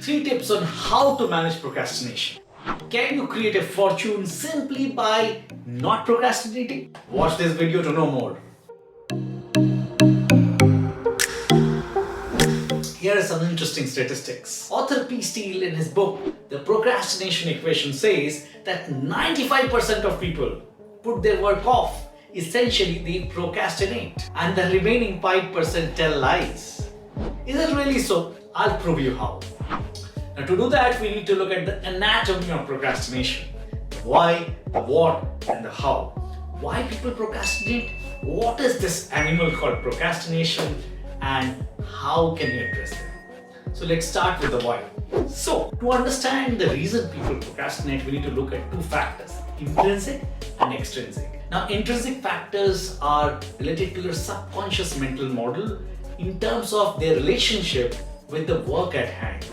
3 tips on how to manage procrastination. Can you create a fortune simply by not procrastinating? Watch this video to know more. Here are some interesting statistics. Author P. Steele in his book, The Procrastination Equation, says that 95% of people put their work off. Essentially, they procrastinate, and the remaining 5% tell lies. Is it really so? I'll prove you how. Now, to do that, we need to look at the anatomy of procrastination. The why, the what, and the how. Why people procrastinate? What is this animal called procrastination? And how can you address them? So let's start with the why. So to understand the reason people procrastinate, we need to look at 2 factors, intrinsic and extrinsic. Now, intrinsic factors are related to your subconscious mental model in terms of their relationship with the work at hand.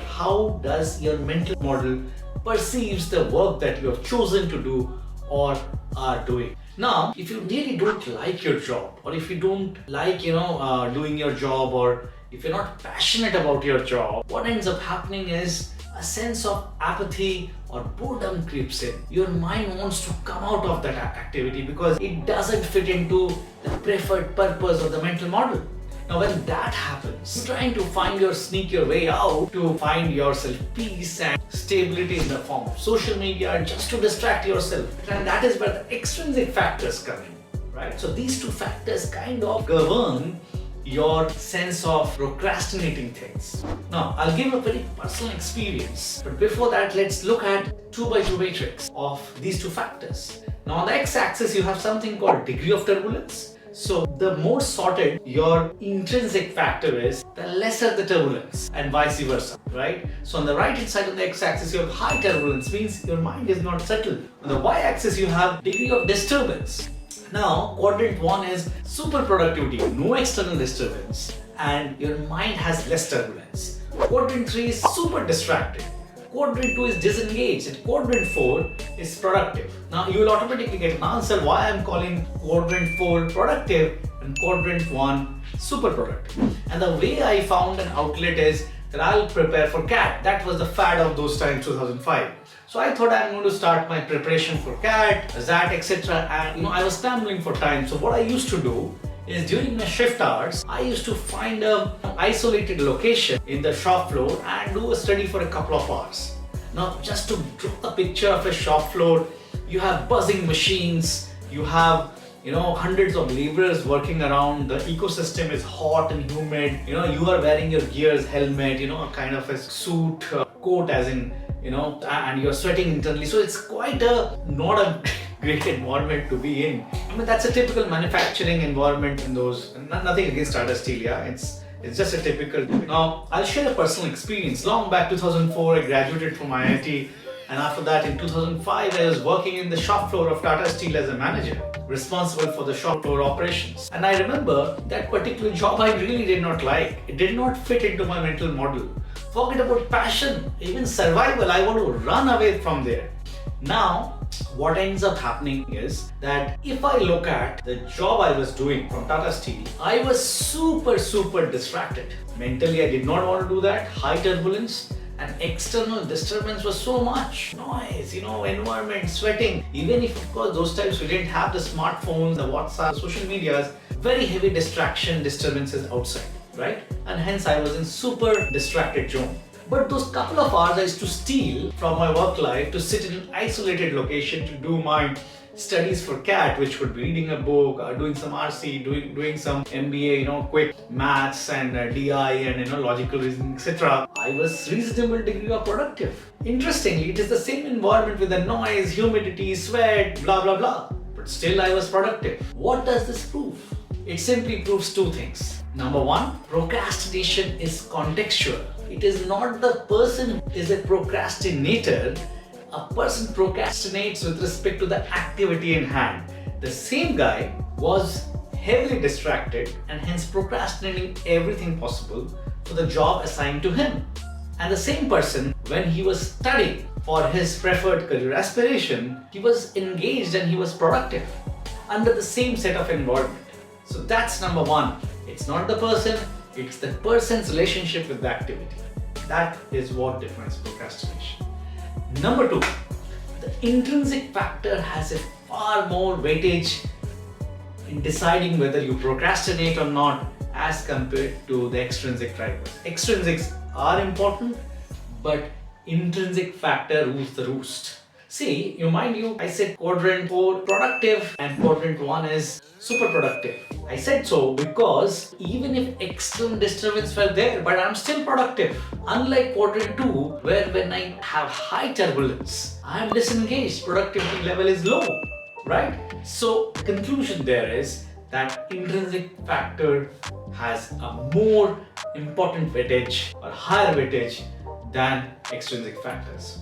How does your mental model perceives the work that you have chosen to do or are doing? Now, if you really don't like your job, or if you don't like, doing your job, or if you're not passionate about your job, what ends up happening is a sense of apathy or boredom creeps in. Your mind wants to come out of that activity because it doesn't fit into the preferred purpose of the mental model. Now, when that happens, you're trying to sneak your way out to find yourself peace and stability in the form of social media just to distract yourself. And that is where the extrinsic factors come in, right? So these 2 factors kind of govern your sense of procrastinating things. Now, I'll give a very personal experience, but before that, let's look at 2x2 matrix of these 2 factors. Now, on the x-axis, you have something called degree of turbulence. So the more sorted your intrinsic factor is, the lesser the turbulence, and vice versa, right? So on the right hand side of the x-axis, you have high turbulence, means your mind is not settled. On the y-axis, you have degree of disturbance. Now, quadrant 1 is super productivity, no external disturbance, and your mind has less turbulence. Quadrant 3 is super distracted. Quadrant 2 is disengaged, and quadrant 4 is productive. Now, you will automatically get an answer why I'm calling quadrant 4 productive and quadrant 1 super productive. And the way I found an outlet is that I'll prepare for CAT. That was the fad of those times, 2005. So I thought I'm going to start my preparation for CAT, ZAT, etc. And I was scrambling for time. So what I used to do is during my shift hours, I used to find an isolated location in the shop floor and do a study for a couple of hours. Now, just to draw a picture of a shop floor, you have buzzing machines, you have hundreds of laborers working around, the ecosystem is hot and humid, you are wearing your gears, helmet, kind of a suit, coat as in, and you're sweating internally. So it's quite not a great environment to be in. I mean, that's a typical manufacturing environment in those, nothing against Tata Steel, yeah, it's just a typical. Now, I'll share a personal experience. Long back, 2004, I graduated from IIT, and after that in 2005, I was working in the shop floor of Tata Steel as a manager, responsible for the shop floor operations. And I remember that particular job I really did not like. It did not fit into my mental model. Forget about passion, even survival, I want to run away from there. Now, what ends up happening is that if I look at the job I was doing from Tata Steel, I was super distracted. Mentally, I did not want to do that. High turbulence and external disturbance was so much. Noise, environment, sweating. Even if, of course, those times we didn't have the smartphones, the WhatsApp, social medias, very heavy disturbances outside, right? And hence I was in super distracted zone. But those couple of hours I used to steal from my work life to sit in an isolated location to do my studies for CAT, which would be reading a book, doing some RC, doing some MBA, quick maths and DI and logical reasoning, etc. I was reasonable degree of productive. Interestingly, it is the same environment with the noise, humidity, sweat, blah blah blah. But still I was productive. What does this prove? It simply proves 2 things. Number 1, procrastination is contextual. It is not the person who is a procrastinator. A person procrastinates with respect to the activity in hand. The same guy was heavily distracted and hence procrastinating everything possible for the job assigned to him. And the same person, when he was studying for his preferred career aspiration, he was engaged and he was productive under the same set of environment. So that's number 1. It's not the person, it's the person's relationship with the activity. That is what defines procrastination. Number 2, the intrinsic factor has a far more weightage in deciding whether you procrastinate or not as compared to the extrinsic drivers. Extrinsics are important, but intrinsic factor rules the roost. See, I said quadrant 4 productive and quadrant 1 is super productive. I said so because even if external disturbance were there, but I'm still productive. Unlike quadrant 2, where when I have high turbulence, I'm disengaged, productivity level is low, right? So conclusion there is that intrinsic factor has a more important weightage or higher weightage than extrinsic factors.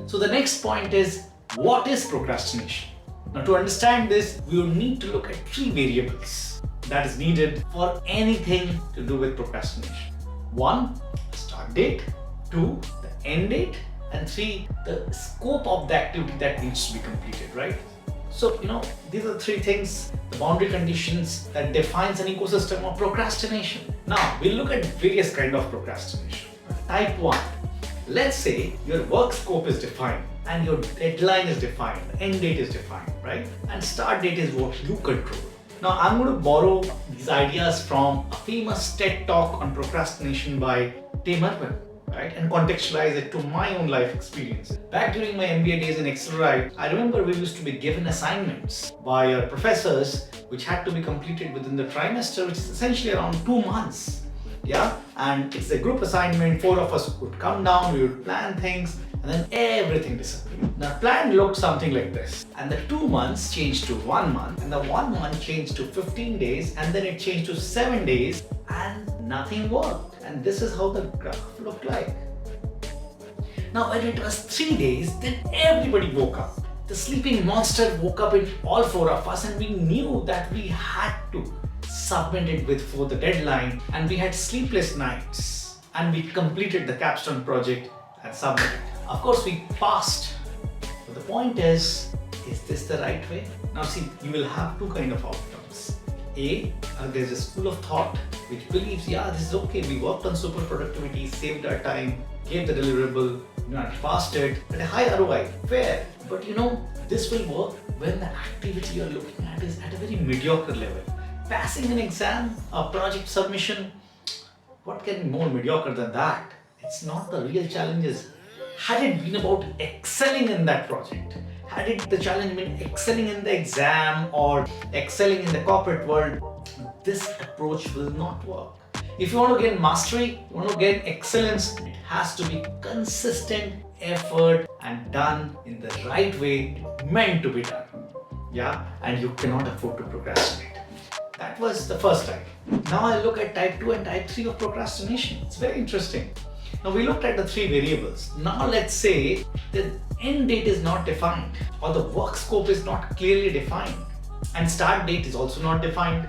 So the next point is, what is procrastination? Now, to understand this, we will need to look at 3 variables that is needed for anything to do with procrastination. 1, the start date, 2, the end date, and 3, the scope of the activity that needs to be completed, right? So, these are 3 things, the boundary conditions that defines an ecosystem of procrastination. Now, we'll look at various kinds of procrastination. Type 1. Let's say your work scope is defined and your deadline is defined, the end date is defined, right? And start date is what you control. Now, I'm going to borrow these ideas from a famous TED talk on procrastination by Tim Urban, right? And contextualize it to my own life experience. Back during my MBA days in XLRI, I remember we used to be given assignments by our professors which had to be completed within the trimester, which is essentially around 2 months. Yeah, and it's a group assignment, 4 of us would come down, we would plan things, and then everything disappeared. Now, plan looked something like this, and the 2 months changed to 1 month, and the 1 month changed to 15 days, and then it changed to 7 days, and nothing worked. And this is how the graph looked like. Now, when it was 3 days, then everybody woke up. The sleeping monster woke up in all 4 of us, and we knew that we had to submit it before the deadline, and we had sleepless nights, and we completed the capstone project and submitted. Of course, we passed. But the point is this the right way? Now see, you will have 2 kinds of outcomes. A, there's a school of thought which believes, yeah, this is okay, we worked on super productivity, saved our time, gave the deliverable, passed it at a high ROI, fair. But this will work when the activity you're looking at is at a very mediocre level. Passing an exam, a project submission, what can be more mediocre than that? It's not the real challenges. Had it been about excelling in that project, had the challenge been excelling in the exam or excelling in the corporate world, this approach will not work. If you want to gain mastery, you want to gain excellence, it has to be consistent effort and done in the right way, meant to be done. Yeah, and you cannot afford to procrastinate. That was the first type. Now I look at type 2 and type 3 of procrastination. It's very interesting. Now we looked at the 3 variables. Now let's say the end date is not defined, or the work scope is not clearly defined, and start date is also not defined.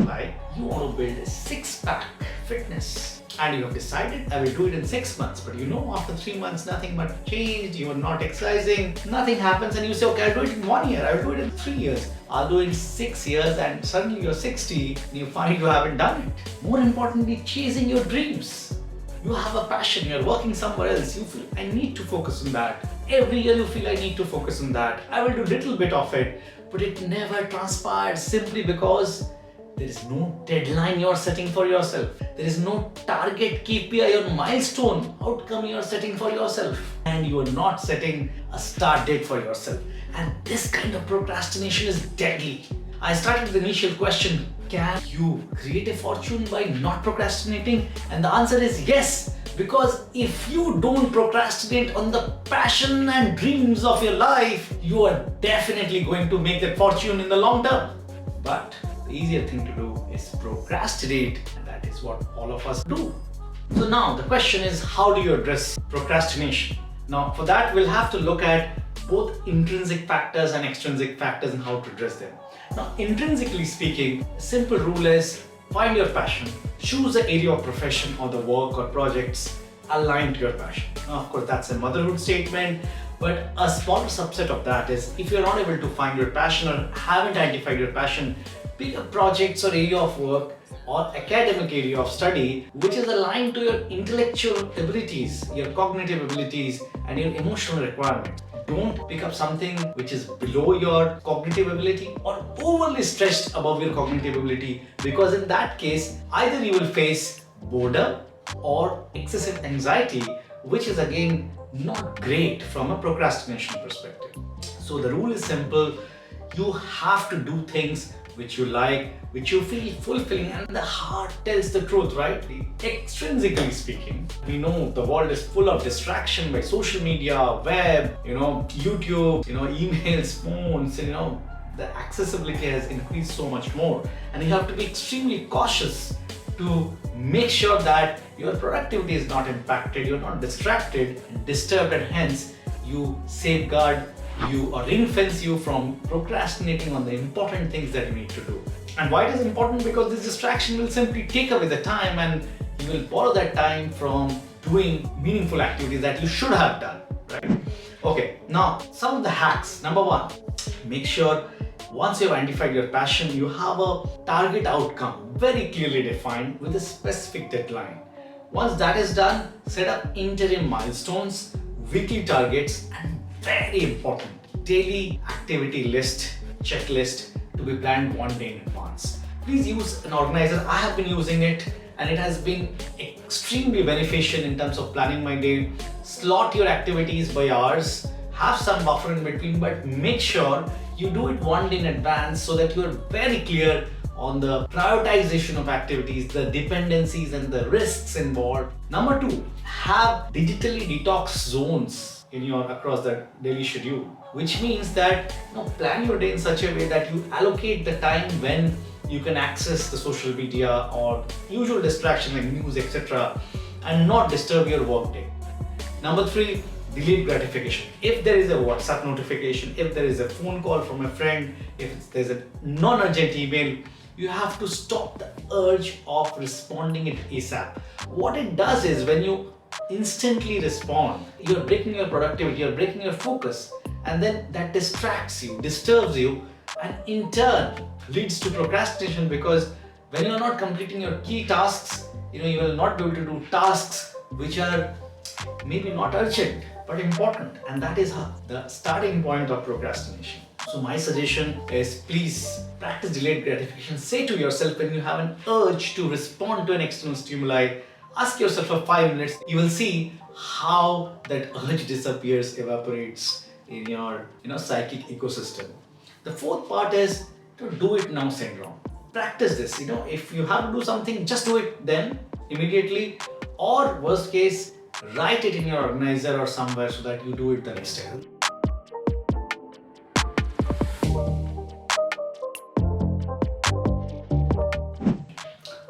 Like, you want to build a 6-pack fitness, and you have decided I will do it in 6 months, but after 3 months nothing much changed, you are not exercising, nothing happens, and you say, okay, I'll do it in 1 year, I'll do it in 3 years, I'll do it in 6 years, and suddenly you're 60 and you find you haven't done it. More importantly, chasing your dreams. You have a passion, you're working somewhere else, you feel I need to focus on that. Every year you feel I need to focus on that. I will do a little bit of it, but it never transpires simply because there is no deadline you're setting for yourself. There is no target KPI or milestone outcome you're setting for yourself. And you are not setting a start date for yourself. And this kind of procrastination is deadly. I started with the initial question, can you create a fortune by not procrastinating? And the answer is yes. Because if you don't procrastinate on the passion and dreams of your life, you are definitely going to make that fortune in the long term. But the easier thing to do is procrastinate, and that is what all of us do. So now the question is, how do you address procrastination? Now for that we'll have to look at both intrinsic factors and extrinsic factors and how to address them. Now intrinsically speaking, a simple rule is find your passion, choose the area of profession or the work or projects aligned to your passion. Now of course that's a motherhood statement, but a smaller subset of that is if you're not able to find your passion or haven't identified your passion, pick up projects or area of work or academic area of study which is aligned to your intellectual abilities, your cognitive abilities, and your emotional requirements. Don't pick up something which is below your cognitive ability or overly stretched above your cognitive ability, because in that case, either you will face boredom or excessive anxiety, which is again not great from a procrastination perspective. So the rule is simple. You have to do things which you like, which you feel fulfilling, and the heart tells the truth, right? Extrinsically speaking, we know the world is full of distraction by social media, web, YouTube, emails, phones, the accessibility has increased so much more, and you have to be extremely cautious to make sure that your productivity is not impacted, you're not distracted, disturbed, and hence you safeguard you or ring fence you from procrastinating on the important things that you need to do. And why it is important? Because this distraction will simply take away the time, and you will borrow that time from doing meaningful activities that you should have done, right? Okay, now some of the hacks. Number one, make sure once you've identified your passion, you have a target outcome very clearly defined with a specific deadline. Once that is done, set up interim milestones, weekly targets, and very important, daily activity list, checklist to be planned one day in advance. Please use an organizer. I have been using it and it has been extremely beneficial in terms of planning my day. Slot your activities by hours, have some buffer in between, but make sure you do it one day in advance so that you are very clear on the prioritization of activities, the dependencies, and the risks involved. Number two, have digitally detox zones across the daily schedule, which means that plan your day in such a way that you allocate the time when you can access the social media or usual distraction like news, etc., and not disturb your work day. Number three, delayed gratification. If there is a WhatsApp notification, if there is a phone call from a friend, if there's a non-urgent email, you have to stop the urge of responding it ASAP. What it does is when you instantly respond, you're breaking your productivity, you're breaking your focus, and then that distracts you, disturbs you, and in turn leads to procrastination, because when you're not completing your key tasks, you will not be able to do tasks which are maybe not urgent but important, and that is the starting point of procrastination. So my suggestion is, please practice delayed gratification. Say to yourself, when you have an urge to respond to an external stimuli, ask yourself for 5 minutes. You will see how that urge disappears, evaporates in your psychic ecosystem. The fourth part is to do it now syndrome. Practice this. If you have to do something, just do it then, immediately, or worst case, write it in your organizer or somewhere so that you do it the next day.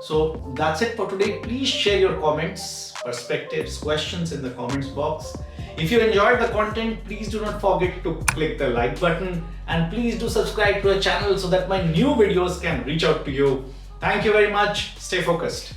So that's it for today. Please share your comments, perspectives, questions in the comments box. If you enjoyed the content, please do not forget to click the like button, and please do subscribe to the channel so that my new videos can reach out to you. Thank you very much. Stay focused.